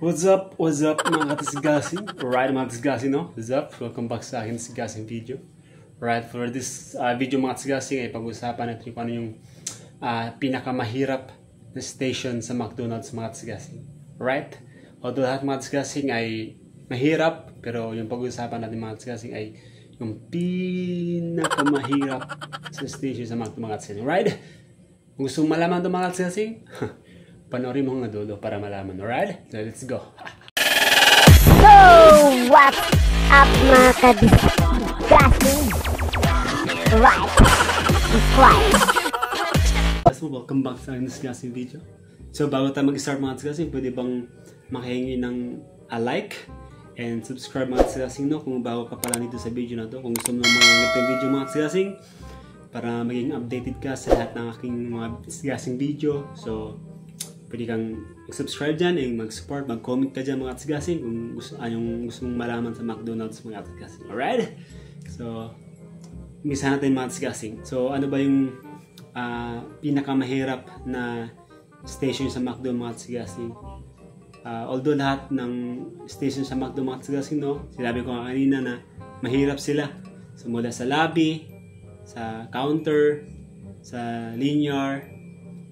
What's up? What's up mga katisgasing? Alright mga katisgasing, no? What's up? Welcome back sa akin tisgasing video. Right, for this video mga katisgasing ay pag-usapan natin kung ano yung pinakamahirap na station sa McDonald's mga katisgasing. Right? Although lahat mga katisgasing ay mahirap, pero yung pag-usapan natin mga katisgasing ay yung pinakamahirap sa station sa McDonald's mga katisgasing. Right? Kung gusto mong malaman ito mga katisgasing, panoorin mo nga dulo para malaman. Alright? So, let's go. So, what's up mga kadisgasing? Right. So, welcome back sa aking discussing video. So, bago tayo mag-start mga discussing, pwede bang makahingi ng like and subscribe mga discussing, no? Kung bago ka pala dito sa video na to. Kung gusto mo mga ganitong video mga discussing, para maging updated ka sa lahat ng aking mga discussing video. So, pwede kang mag-subscribe dyan, mag-support, mag-comment ka dyan mga katisgasing kung anong gusto mong malaman sa McDonald's mga katisgasing. Alright? So, umisa natin mga katisgasing. So, ano ba yung pinakamahirap na station sa McDo mga katisgasing? Although lahat ng station sa McDo mga katisgasing, no? Sinabi ko nga kanina na mahirap sila. So, mula sa lobby, sa counter, sa linear,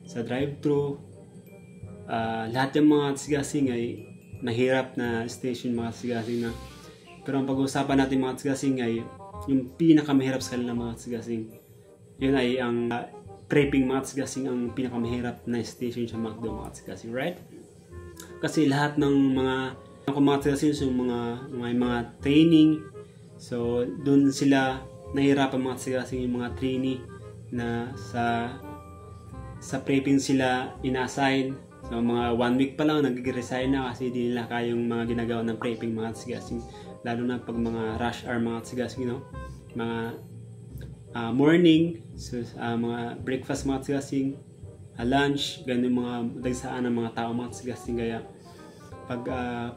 sa drive-thru, lahat yung mga katisgasing ay mahirap na station mga katisgasing na. Pero ang pag-uusapan natin mga katisgasing ay yung pinakamahirap sa kanila mga katisgasing. Yun ay ang prepping mga katisgasing ang pinakamahirap na station sa McDo mga katisgasing, right? Kasi lahat ng mga katisgasing yung mga training, so dun sila nahirapan mga katisgasing yung mga trainee na sa prepping sila ina-assign. So, mga 1 week pa lang, nag-resign na kasi di nila kayang mga ginagawa ng prepping mga katisgasing. Lalo na pag mga rush hour mga katisgasing, no? Mga morning, so, mga breakfast mga katisgasing, lunch, ganun mga dagsaan ng mga tao mga katisgasing. Kaya, pag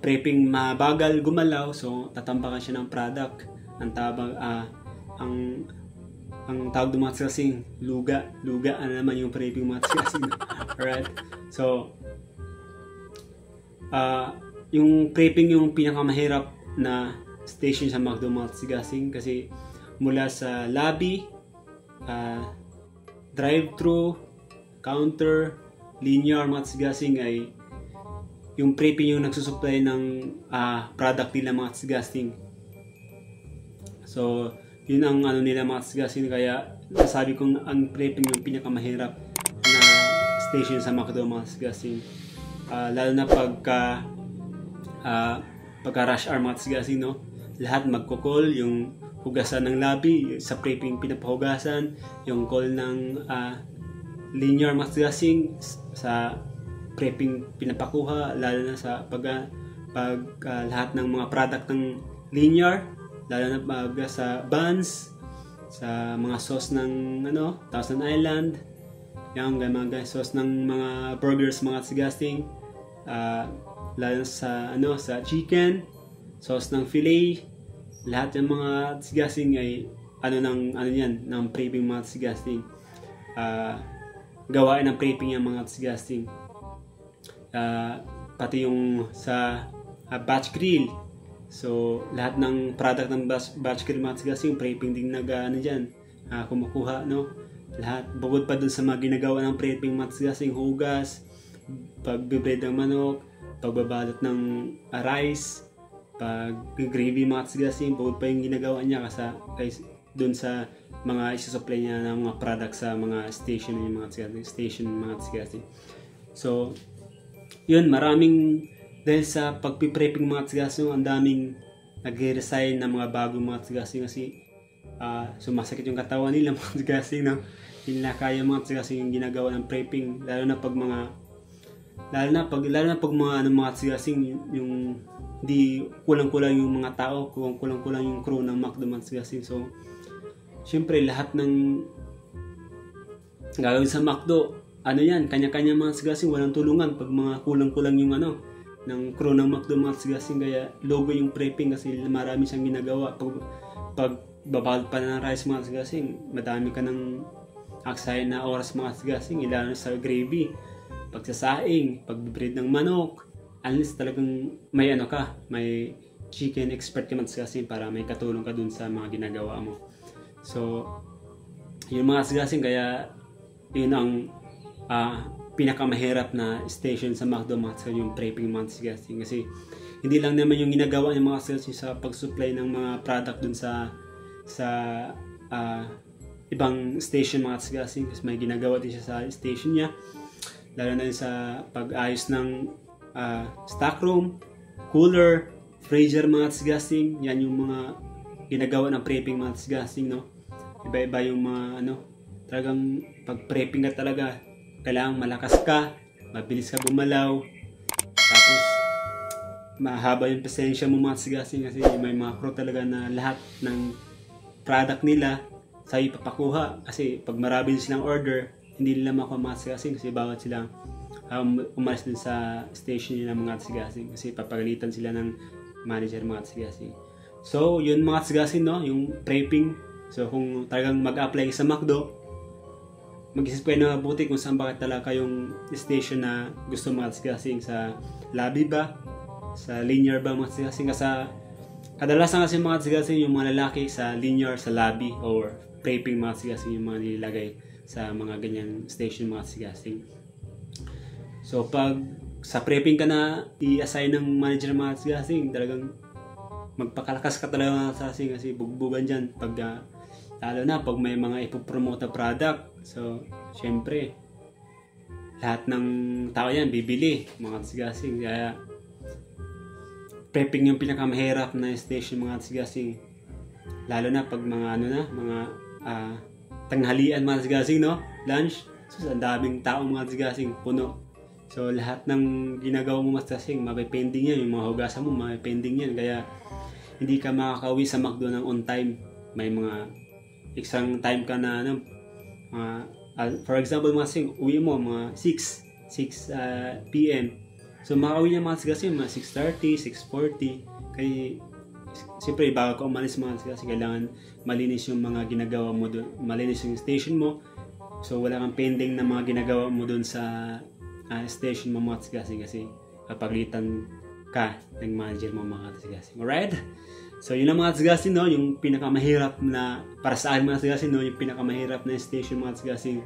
prepping mabagal gumalaw, so tatambakan siya ng product. Ang tawag ng mga katisgasing, luga, ano naman yung prepping mga katisgasing. Alright? So, yung prepping yung pinakamahirap na station sa McDo mga katisgasing kasi mula sa lobby, drive-thru, counter, linear mga katisgasing ay yung prepping yung nagsusupply ng product nila mga katisgasing. So, yun ang ano nila mga katisgasing, kaya nasabi kong ang prepping yung pinakamahirap na station sa McDo mga katisgasing. Lalo na pagka rush hour mga katisgasing, no? Lahat magko-call, yung hugasan ng lobby, sa prepping pinapahugasan, yung call ng linear mga katisgasing, sa prepping pinapakuha, lalo na sa pag lahat ng mga product ng linear, lalo na pag sa buns, sa mga sauce ng Thousand Island, yung mga sauce ng mga burgers mga katisgasing, lalo sa sa chicken, sauce ng filet, lahat ng mga katisgasing ay ng prepping mga katisgasing. Gawain ng prepping yung mga katisgasing. Pati yung sa batch grill. So, lahat ng product ng batch grill mga katisgasing, prepping din kumukuha, no? Lahat, bukod pa dun sa mga ginagawa ng prepping mga katisgasing, hugas, pag-bread ng manok, pagbabalot ng rice, pag-gravy mga katisgasing, bukod pa yung ginagawa niya kasi dun sa mga isusupply niya ng mga product sa mga station mga katisgasing. So, yun, dahil sa pagpiprepping mga katisgasing, ang daming nag-resign na mga bagong mga katisgasing kasi sumasakit yung katawan nila mga katisgasing, no? Hindi na kaya mga katisgasing yung ginagawa ng prepping, lalo na pag mga mga katisgasing yung di kulang-kulang yung mga tao, kulang-kulang yung crew ng McDo mga katisgasing. So, syempre lahat ng gagawin sa McDo, kanya-kanya mga katisgasing, walang tulungan pag mga kulang-kulang yung ng crew ng McDo mga katisgasing. Kaya logo yung prepping kasi marami siyang ginagawa. Pag babalot pa ng rice mga katisgasing, madami ka ng aksayan na oras mga katisgasing, lalo sa gravy, pagsasaing, pag-bread ng manok, unless talagang may ano ka, may chicken expert ka magsigasing para may katulong ka dun sa mga ginagawa mo. So, yung mga sigasing, kaya yun ang pinakamahirap na station sa McDo yung prepping mga sigasing. Kasi hindi lang naman yung ginagawa ng mga sales sa pag-supply ng mga product dun sa ibang station mga sigasing, kasi may ginagawa din siya sa station niya, lalo na sa pag-ayos ng stock room, cooler, freezer mga sigasing. Yan yung mga ginagawa ng prepping mga sigasing, no? Iba-iba yung mga talagang pag prepping ka talaga, kailangan malakas ka, mabilis ka gumalaw, tapos mahaba yung pasensya mo mga sigasing, kasi may mga crew talaga na lahat ng product nila sa'yo papakuha, kasi pag marami silang order, hindi nila makuha mga sigasing, kasi bawat silang umalis din sa station nila mga sigasing, kasi papagalitan sila ng manager mga sigasing. So yun mga sigasing, no, yung prepping. So kung talagang mag-apply sa McDo, mag-isip kayo na mabuti kung saan bakit talaga yung station na gusto mga sigasing, sa lobby ba, sa linear ba mga sigasing. Kasi kadalasan kasi mga sigasing yung mga lalaki sa linear, sa lobby, or prepping mga sigasing yung mga nilagay sa mga ganyang station mga sigasing. So pag sa prepping ka na i-assign ng manager mga sigasing, talagang magpakalakas ka talaga mga sigasing, kasi bugbugan dyan pag lalo na pag may mga ipopromote na product. So syempre lahat ng tao yan bibili mga sigasing, kaya prepping yung pinakamahirap na station mga sigasing, lalo na pag mga mga tanghalian mga sigasing, no, lunch. So ang daming tao mga sigasing, puno. So lahat ng ginagawa mo mga sigasing, mapipending yan, yung mga hugasan mo mapipending yan, kaya hindi ka makakauwi sa McDo ng on time. May mga isang time ka na for example mga sigasing, uwi mo mga 6 PM. So makauwi niya mga sigasing mga 6:30, 6:40. Kaya siyempre bago ka umalis mga sigasing, kailangan malinis yung mga ginagawa mo doon, malinis yung station mo. So wala kang pending na mga ginagawa mo doon sa station mo mga sigasing, kasi papaglitan ka ng manager mo mga sigasing. Alright? So yun ang mga sigasing, no, yung pinakamahirap na para sa akin mga sigasing, no, yung pinakamahirap na station mga sigasing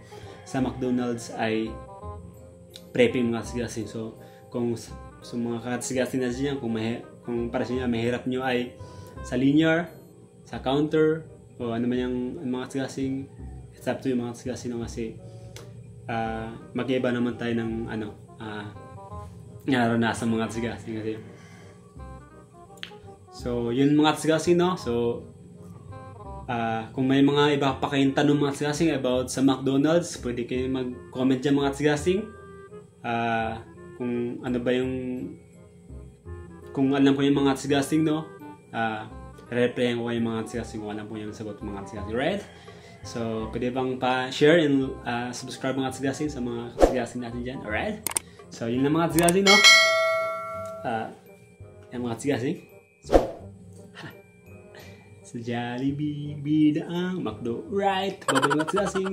sa McDonald's ay prepping mga sigasing. So kung mga kasigasing na siya, kung para sa inyo mahirap nyo ay sa linear, sa counter, o ano man yung mga sigasing, it's up to yung mga sigasing, no, kasi mag-iba naman tayo ng naranasan mga sigasing kasi. So yun mga sigasing, no. So kung may mga iba pa kayong tanong mga sigasing about sa McDonald's, pwede kayo mag-comment dyan mga sigasing. Kung ano ba yung, kung alam po yung mga sigasing, no, replyan ko kayo mga sigasing kung alam po yung sagot mga sigasing. Right? So pwede bang pa-share and subscribe mga sigasing sa mga sigasing natin dyan. Alright? So yun lang mga sigasing, no. Yung mga sigasing. Sa Jollibee, bida ang McDo. Right? Bye-bye mga sigasing.